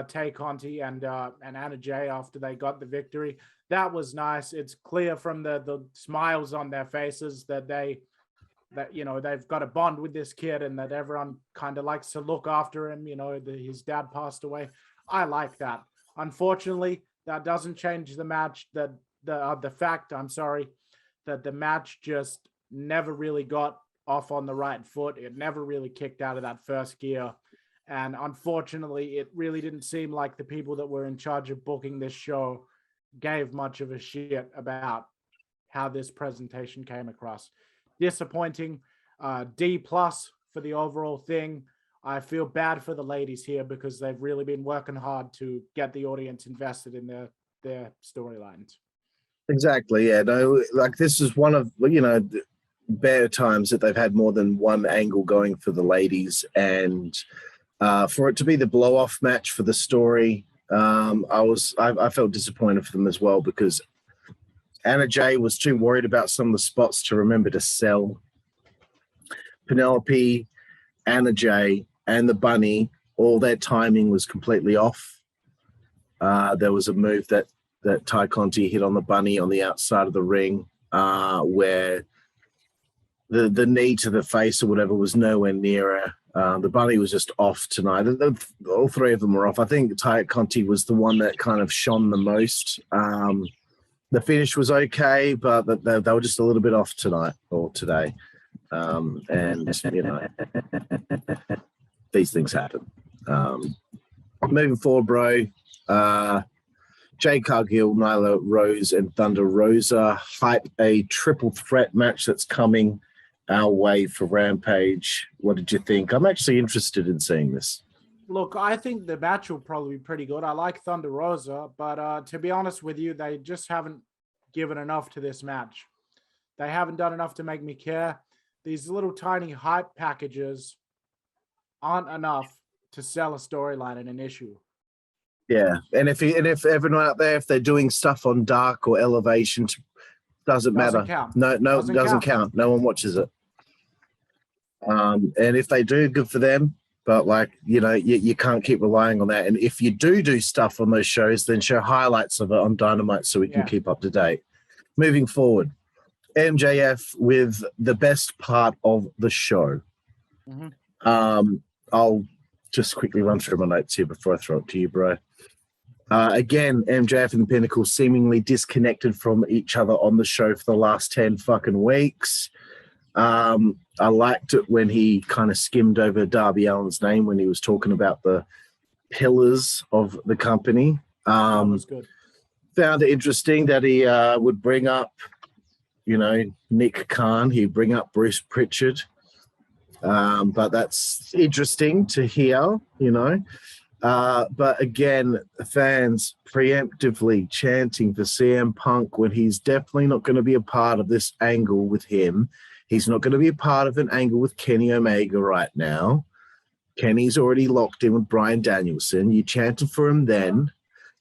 Tay Conti and Anna Jay after they got the victory. That was nice. It's clear from the smiles on their faces that they've got a bond with this kid and that everyone kind of likes to look after him. His dad passed away. I like that. Unfortunately, that doesn't change the match. The fact that the match just never really got off on the right foot. It never really kicked out of that first gear. And unfortunately, it really didn't seem like the people that were in charge of booking this show gave much of a shit about how this presentation came across. Disappointing. D+ for the overall thing. I feel bad for the ladies here because they've really been working hard to get the audience invested in their storylines. Exactly. Yeah. No, like this is one of better times that they've had more than one angle going for the ladies, and for it to be the blow off match for the story, I felt disappointed for them as well because Anna Jay was too worried about some of the spots to remember to sell. Penelope, Anna Jay, and the Bunny, all their timing was completely off. There was a move that Ty Conti hit on the Bunny on the outside of the ring, where the knee to the face or whatever was nowhere near her. The Bunny was just off tonight. All three of them were off. I think Ty Conti was the one that kind of shone the most. The finish was okay, but they were just a little bit off tonight or today. And, these things happen. Moving forward, bro, Jade Cargill, Nyla Rose, and Thunder Rosa hype a triple threat match that's coming our way for Rampage. What did you think? I'm actually interested in seeing this. Look, I think the match will probably be pretty good. I like Thunder Rosa, but to be honest with you, they just haven't given enough to this match. They haven't done enough to make me care. These little tiny hype packages aren't enough to sell a storyline and an issue. Yeah, and if everyone out there, if they're doing stuff on Dark or Elevation, doesn't matter. Count. No, it doesn't count. No one watches it. And if they do, good for them. But you can't keep relying on that. And if you do stuff on those shows, then show highlights of it on Dynamite so we can keep up to date. Moving forward, MJF with the best part of the show. Mm-hmm. I'll just quickly run through my notes here before I throw it to you, bro. Again, MJF and the Pinnacle seemingly disconnected from each other on the show for the last 10 fucking weeks. I liked it when he kind of skimmed over Darby Allin's name when he was talking about the pillars of the company. That was good. Found it interesting that he would bring up, Nick Khan. He'd bring up Bruce Pritchard. But that's interesting to hear, But again, fans preemptively chanting for CM Punk when he's definitely not going to be a part of this angle with him. He's not going to be a part of an angle with Kenny Omega right now. Kenny's already locked in with Bryan Danielson. You chanted for him then.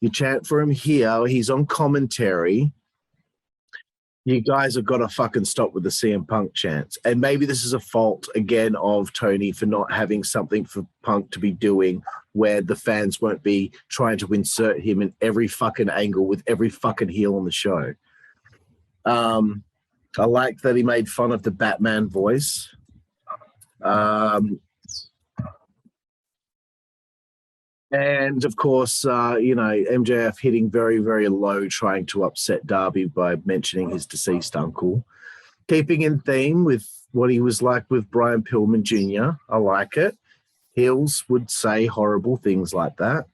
You chant for him here. He's on commentary. You guys have got to fucking stop with the CM Punk chants. And maybe this is a fault, again, of Tony for not having something for Punk to be doing where the fans won't be trying to insert him in every fucking angle with every fucking heel on the show. I like that he made fun of the Batman voice. And of course, MJF hitting very, very low, trying to upset Darby by mentioning his deceased uncle. Keeping in theme with what he was like with Brian Pillman Jr. I like it. Heels would say horrible things like that.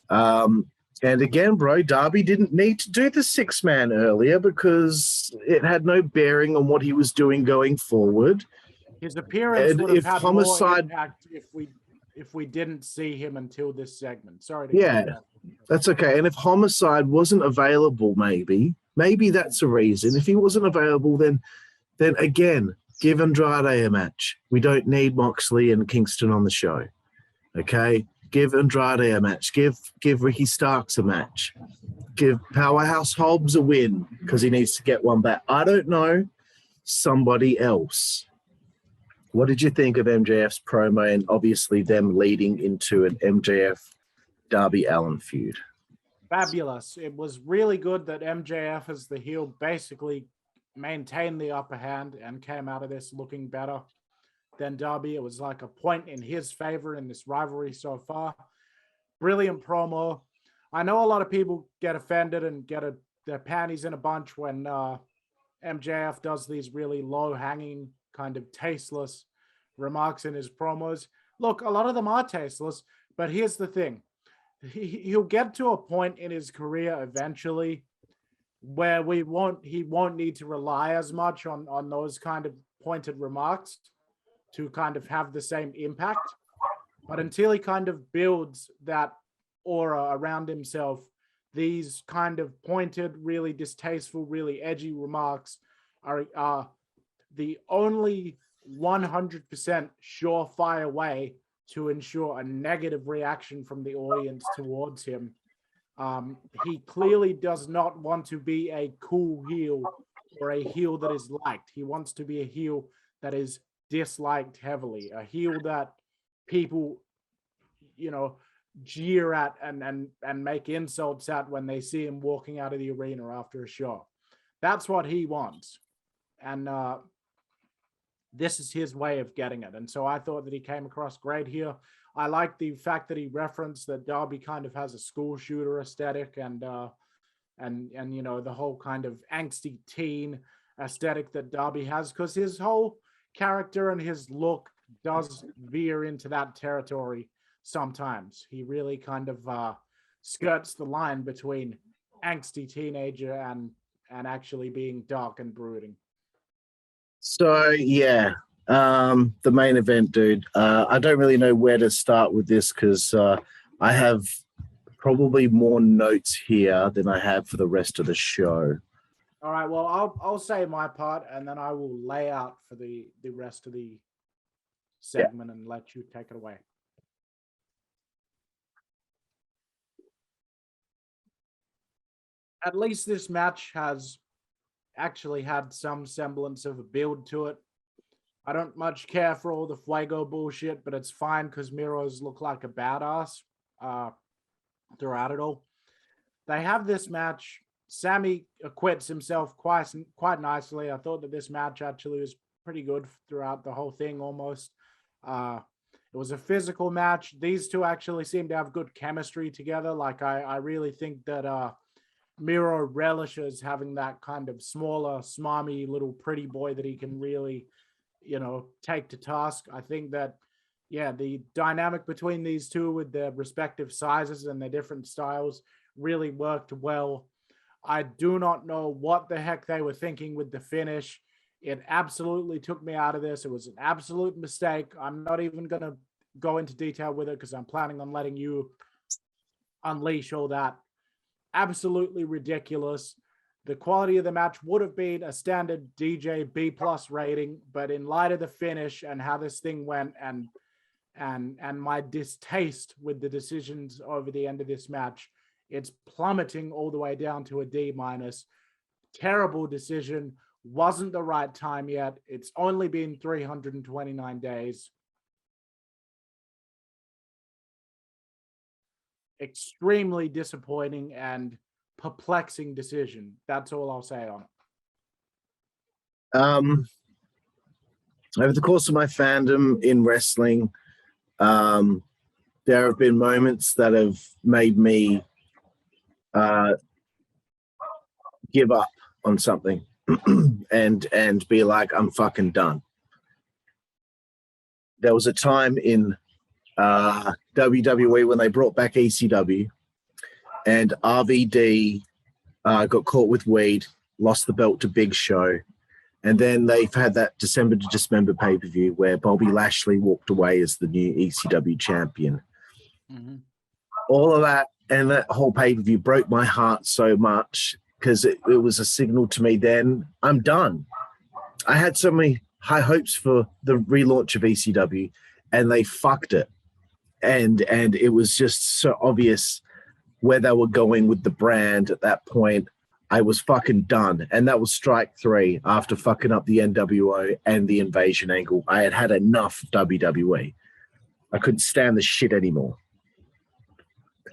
And again, bro, Darby didn't need to do the 6-man earlier because it had no bearing on what he was doing going forward. His appearance And would have if had Homicide- more impact if we didn't see him until this segment. Sorry to cut you off. That's okay. And if Homicide wasn't available, maybe that's a reason. If he wasn't available, then again, give Andrade a match. We don't need Moxley and Kingston on the show. Okay? Give Andrade a match. Give Ricky Starks a match. Give Powerhouse Hobbs a win because he needs to get one back. I don't know. Somebody else. What did you think of MJF's promo and obviously them leading into an MJF Darby Allin feud? Fabulous. It was really good that MJF as the heel basically maintained the upper hand and came out of this looking better than Darby. It was like a point in his favor in this rivalry so far. Brilliant promo. I know a lot of people get offended and get their panties in a bunch when MJF does these really low-hanging, kind of tasteless remarks in his promos. Look, a lot of them are tasteless, but here's the thing. He'll get to a point in his career eventually where he won't need to rely as much on those kind of pointed remarks to kind of have the same impact. But until he kind of builds that aura around himself, these kind of pointed, really distasteful, really edgy remarks are the only 100% surefire way to ensure a negative reaction from the audience towards him. He clearly does not want to be a cool heel or a heel that is liked. He wants to be a heel that is disliked heavily, a heel that people, jeer at and make insults at when they see him walking out of the arena after a show. That's what he wants. And this is his way of getting it. And so I thought that he came across great here. I like the fact that he referenced that Darby kind of has a school shooter aesthetic and the whole kind of angsty teen aesthetic that Darby has, because his whole character and his look does veer into that territory sometimes. He really kind of skirts the line between angsty teenager and actually being dark and brooding. So, yeah, the main event, dude. I don't really know where to start with this because I have probably more notes here than I have for the rest of the show. All right, well, I'll say my part, and then I will lay out for the rest of the segment and let you take it away. At least this match has actually had some semblance of a build to it. I don't much care for all the Fuego bullshit, but it's fine because Miro's look like a badass throughout it all. They have this match. Sammy acquits himself quite nicely. I thought that this match actually was pretty good throughout the whole thing almost. It was a physical match. These two actually seem to have good chemistry together. Like, I really think that Miro relishes having that kind of smaller, smarmy little pretty boy that he can really, take to task. I think that, the dynamic between these two with their respective sizes and their different styles really worked well. I do not know what the heck they were thinking with the finish. It absolutely took me out of this. It was an absolute mistake. I'm not even going to go into detail with it because I'm planning on letting you unleash all that. Absolutely ridiculous. The quality of the match would have been a standard DJ B+ rating, but in light of the finish and how this thing went and my distaste with the decisions over the end of this match, it's plummeting all the way down to a D-. Terrible decision. Wasn't the right time yet. It's only been 329 days. Extremely disappointing and perplexing decision. That's all I'll say on it. Over the course of my fandom in wrestling, there have been moments that have made me give up on something and be like, I'm fucking done. There was a time in WWE when they brought back ECW, and RVD got caught with weed, lost the belt to Big Show, and then they've had that December to Dismember pay-per-view where Bobby Lashley walked away as the new ECW champion. Mm-hmm. All of that and that whole pay-per-view broke my heart so much because it was a signal to me then, I'm done. I had so many high hopes for the relaunch of ECW, and they fucked it. And it was just so obvious where they were going with the brand at that point. I was fucking done. And that was strike 3 after fucking up the NWO and the Invasion angle. I had had enough of WWE. I couldn't stand the shit anymore.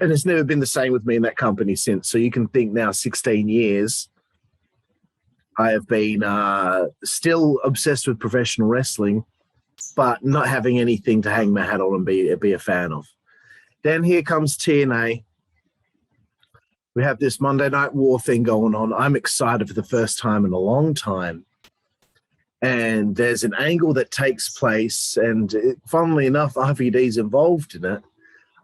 And it's never been the same with me in that company since. So you can think now 16 years, I have been still obsessed with professional wrestling, but not having anything to hang my hat on and be a fan of. Then here comes TNA. We have this Monday Night War thing going on. I'm excited for the first time in a long time. And there's an angle that takes place, and funnily enough, RVD's involved in it.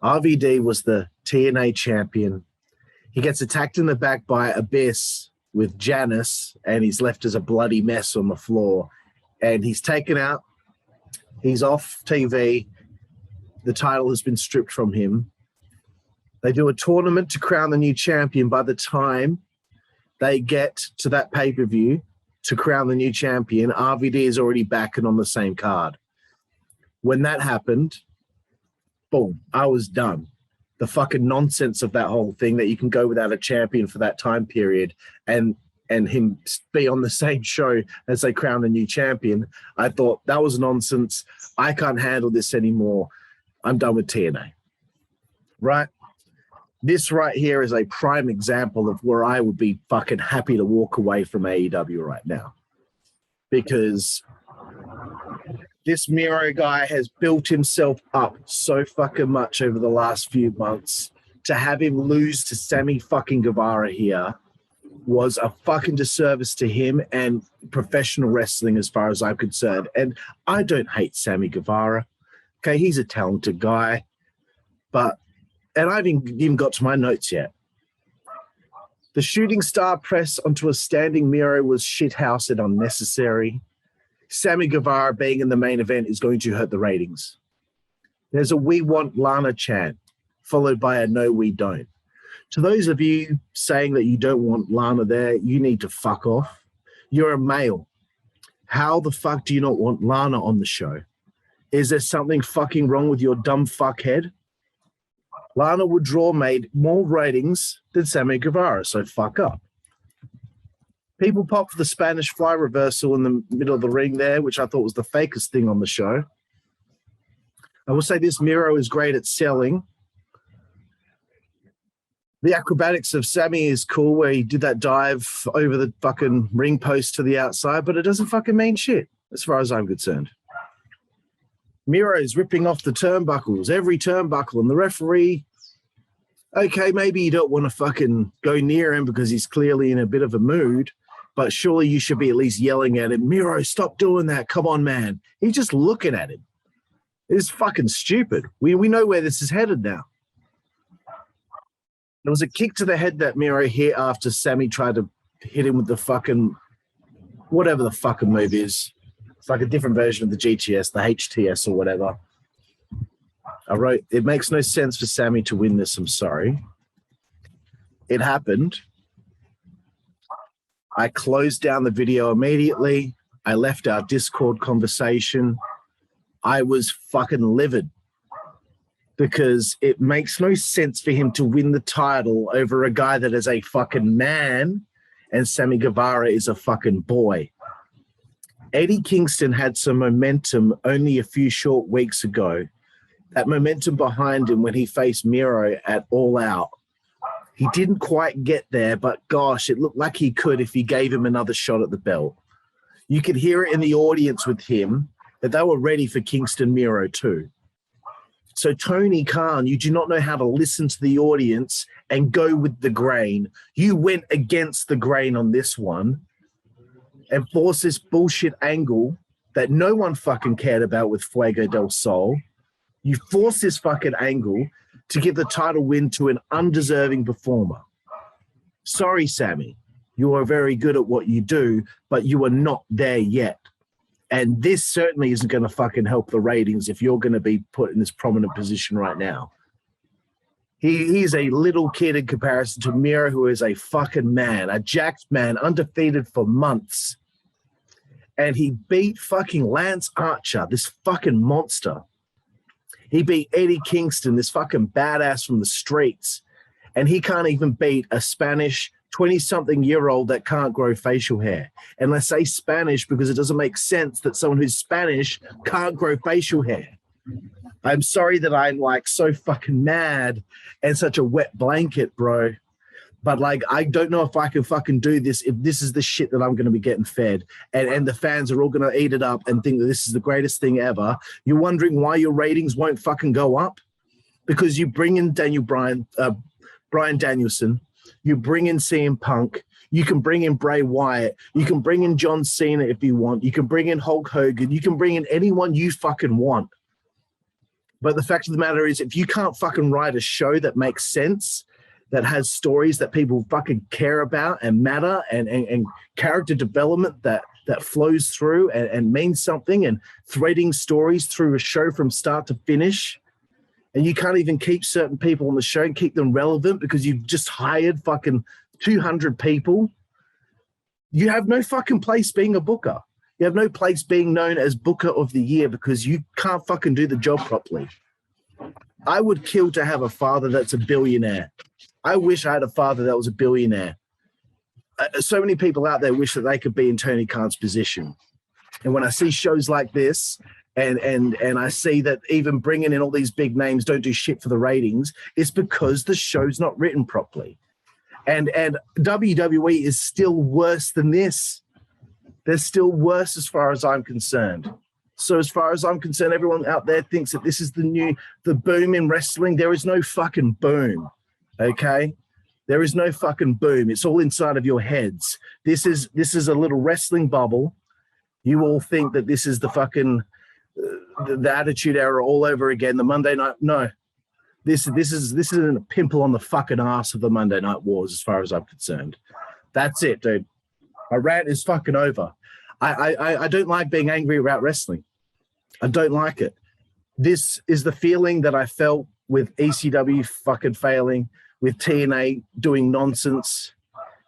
RVD was the TNA champion. He gets attacked in the back by Abyss with Janice, and he's left as a bloody mess on the floor. And he's taken out. He's off TV. The title has been stripped from him. They do a tournament to crown the new champion. By the time they get to that pay-per-view to crown the new champion, RVD is already back and on the same card. When that happened, boom, I was done. The fucking nonsense of that whole thing that you can go without a champion for that time period and him be on the same show as they crown a new champion, I thought that was nonsense. I can't handle this anymore. I'm done with TNA. Right? This right here is a prime example of where I would be fucking happy to walk away from AEW right now. Because this Miro guy has built himself up so fucking much over the last few months. To have him lose to Sammy fucking Guevara here was a fucking disservice to him and professional wrestling as far as I'm concerned. And I don't hate Sammy Guevara. Okay, he's a talented guy. And I haven't even got to my notes yet. The shooting star press onto a standing Miro was shithouse and unnecessary. Sammy Guevara being in the main event is going to hurt the ratings. There's a "We want Lana" chant, followed by a "No, we don't." To those of you saying that you don't want Lana there, you need to fuck off. You're a male. How the fuck do you not want Lana on the show? Is there something fucking wrong with your dumb fuckhead? Lana would draw more ratings than Sammy Guevara, so fuck up. People pop for the Spanish fly reversal in the middle of the ring there, which I thought was the fakest thing on the show. I will say this, Miro is great at selling. The acrobatics of Sammy is cool, where he did that dive over the fucking ring post to the outside, but it doesn't fucking mean shit, as far as I'm concerned. Miro is ripping off the turnbuckles, every turnbuckle, and the referee, okay, maybe you don't want to fucking go near him because he's clearly in a bit of a mood, but surely you should be at least yelling at him, Miro, stop doing that. Come on, man. He's just looking at him. It's fucking stupid. We know where this is headed now. There was a kick to the head that Miro hit after Sammy tried to hit him with the fucking, whatever the fucking move is. It's like a different version of the GTS, the HTS or whatever. I wrote, it makes no sense for Sammy to win this. I'm sorry. It happened. I closed down the video immediately. I left our Discord conversation. I was fucking livid because it makes no sense for him to win the title over a guy that is a fucking man and Sammy Guevara is a fucking boy. Eddie Kingston had some momentum only a few short weeks ago. That momentum behind him when he faced Miro at All Out. He didn't quite get there, but gosh, it looked like he could if he gave him another shot at the belt. You could hear it in the audience with him that they were ready for Kingston Miro too. So Tony Khan, you do not know how to listen to the audience and go with the grain. You went against the grain on this one and forced this bullshit angle that no one fucking cared about with Fuego del Sol. You forced this fucking angle to give the title win to an undeserving performer. Sorry, Sammy. You are very good at what you do, but you are not there yet. And this certainly isn't going to fucking help the ratings if you're going to be put in this prominent position right now. He's a little kid in comparison to Miro, who is a fucking man, a jacked man, undefeated for months. And he beat fucking Lance Archer, this fucking monster. He beat Eddie Kingston, this fucking badass from the streets. And he can't even beat a Spanish 20-something-year-old that can't grow facial hair. And I say Spanish because it doesn't make sense that someone who's Spanish can't grow facial hair. I'm sorry that I'm like so fucking mad and such a wet blanket, bro. But like, I don't know if I can fucking do this if this is the shit that I'm going to be getting fed. And the fans are all going to eat it up and think that this is the greatest thing ever. You're wondering why your ratings won't fucking go up? Because you bring in Bryan Danielson, you bring in CM Punk, you can bring in Bray Wyatt, you can bring in John Cena if you want, you can bring in Hulk Hogan, you can bring in anyone you fucking want. But the fact of the matter is, if you can't fucking write a show that makes sense, that has stories that people fucking care about and matter and character development that flows through and means something and threading stories through a show from start to finish, and you can't even keep certain people on the show and keep them relevant because you've just hired fucking 200 people, you have no fucking place being a booker. You have no place being known as Booker of the Year because you can't fucking do the job properly. I would kill to have a father that's a billionaire. I wish I had a father that was a billionaire. So many people out there wish that they could be in Tony Khan's position. And when I see shows like this, and I see that even bringing in all these big names don't do shit for the ratings, it's because the show's not written properly. And WWE is still worse than this. They're still worse as far as I'm concerned. So as far as I'm concerned, everyone out there thinks that this is the boom in wrestling. There is no fucking boom, okay? There is no fucking boom. It's all inside of your heads. This is a little wrestling bubble. You all think that this is the fucking the Attitude Era all over again. The Monday Night, no. This isn't a pimple on the fucking ass of the Monday Night Wars as far as I'm concerned. That's it, dude. My rant is fucking over. I don't like being angry about wrestling. I don't like it. This is the feeling that I felt with ECW fucking failing, with TNA doing nonsense,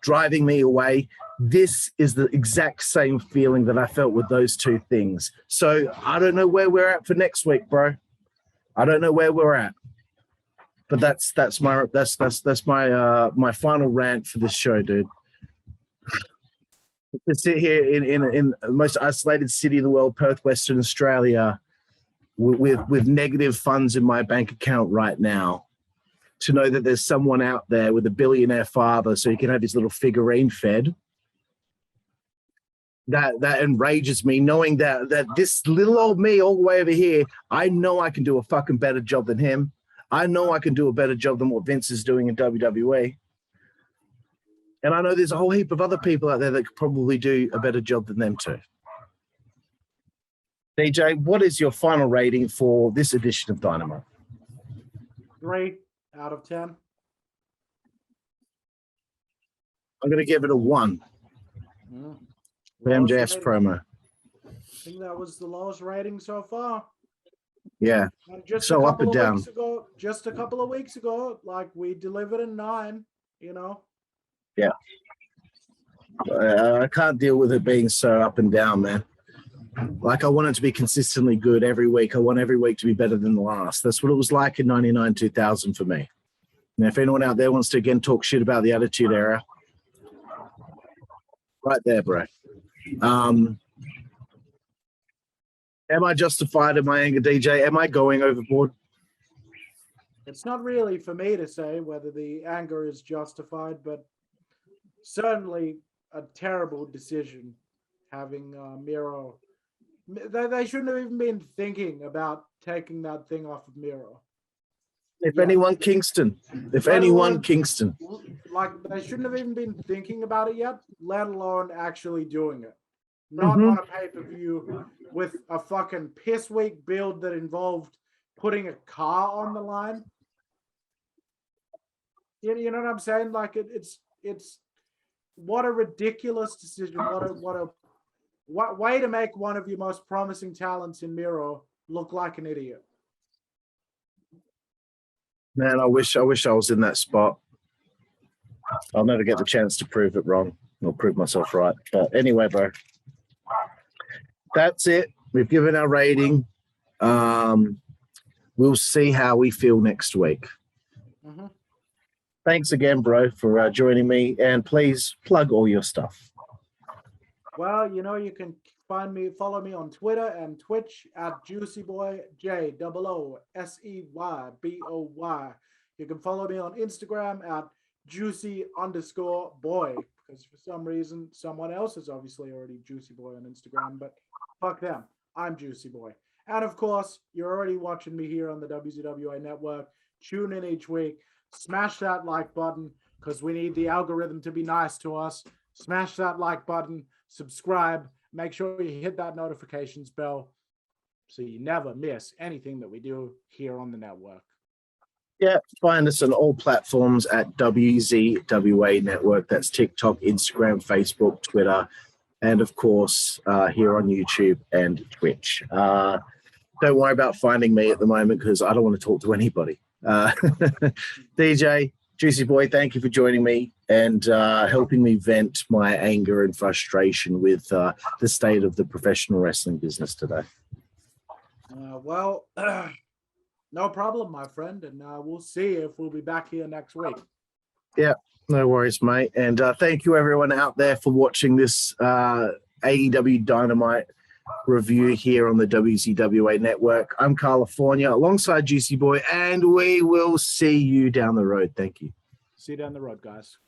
driving me away. This is the exact same feeling that I felt with those two things. So I don't know where we're at for next week, bro. I don't know where we're at. But that's my final rant for this show, dude. To sit here in the most isolated city in the world, Perth, Western Australia, with negative funds in my bank account right now, to know that there's someone out there with a billionaire father so he can have his little figurine fed, that enrages me, knowing that this little old me all the way over here, I know I can do a fucking better job than him. I know I can do a better job than what Vince is doing in WWE. And I know there's a whole heap of other people out there that could probably do a better job than them too. DJ, what is your final rating for this edition of Dynamite? 3 out of 10. I'm going to give it a 1. The MJF's promo. I think that was the lowest rating so far. Yeah. Just so up and down. Just a couple of weeks ago, like we delivered a 9, you know. Yeah. I can't deal with it being so up and down, man. Like, I want it to be consistently good every week. I want every week to be better than the last. That's what it was like in 99, 2000 for me. Now, if anyone out there wants to, again, talk shit about the Attitude Era, Right there, bro. Am I justified in my anger, DJ? Am I going overboard? It's not really for me to say whether the anger is justified, but certainly a terrible decision having Miro. They shouldn't have even been thinking about taking that thing off of Miro. If anyone, Kingston. Kingston. Like, they shouldn't have even been thinking about it yet, let alone actually doing it. Not on a pay-per-view with a fucking piss weak build that involved putting a car on the line. You know what I'm saying? Like, it's what a ridiculous decision. What way to make one of your most promising talents in Miro look like an idiot. Man, I wish I was in that spot. I'll never get the chance to prove it wrong or prove myself right. But anyway, bro, that's it. We've given our rating. We'll see how we feel next week. Mm-hmm. Thanks again, bro, for joining me. And please plug all your stuff. Well, you know, you can follow me on Twitter and Twitch at Jooseyboy, JOOSEYBOY. You can follow me on Instagram at Joosey_boy, because for some reason, someone else is obviously already Jooseyboy on Instagram, but fuck them. I'm Jooseyboy. And of course, you're already watching me here on the WZWA Network. Tune in each week. Smash that like button, because we need the algorithm to be nice to us. Smash that like button. Subscribe. Make sure you hit that notifications bell so you never miss anything that we do here on the network. Yeah, find us on all platforms at WZWA Network. That's TikTok, Instagram, Facebook, Twitter, and of course, here on YouTube and Twitch. Don't worry about finding me at the moment because I don't want to talk to anybody. DJ, Jooseyboy, thank you for joining me and helping me vent my anger and frustration with the state of the professional wrestling business today. Well, no problem, my friend, and we'll see if we'll be back here next week. Yeah, no worries, mate. And thank you, everyone out there, for watching this AEW Dynamite review here on the WZWA Network. I'm Karlifornia alongside Jooseyboy, and we will see you down the road. Thank you. See you down the road, guys.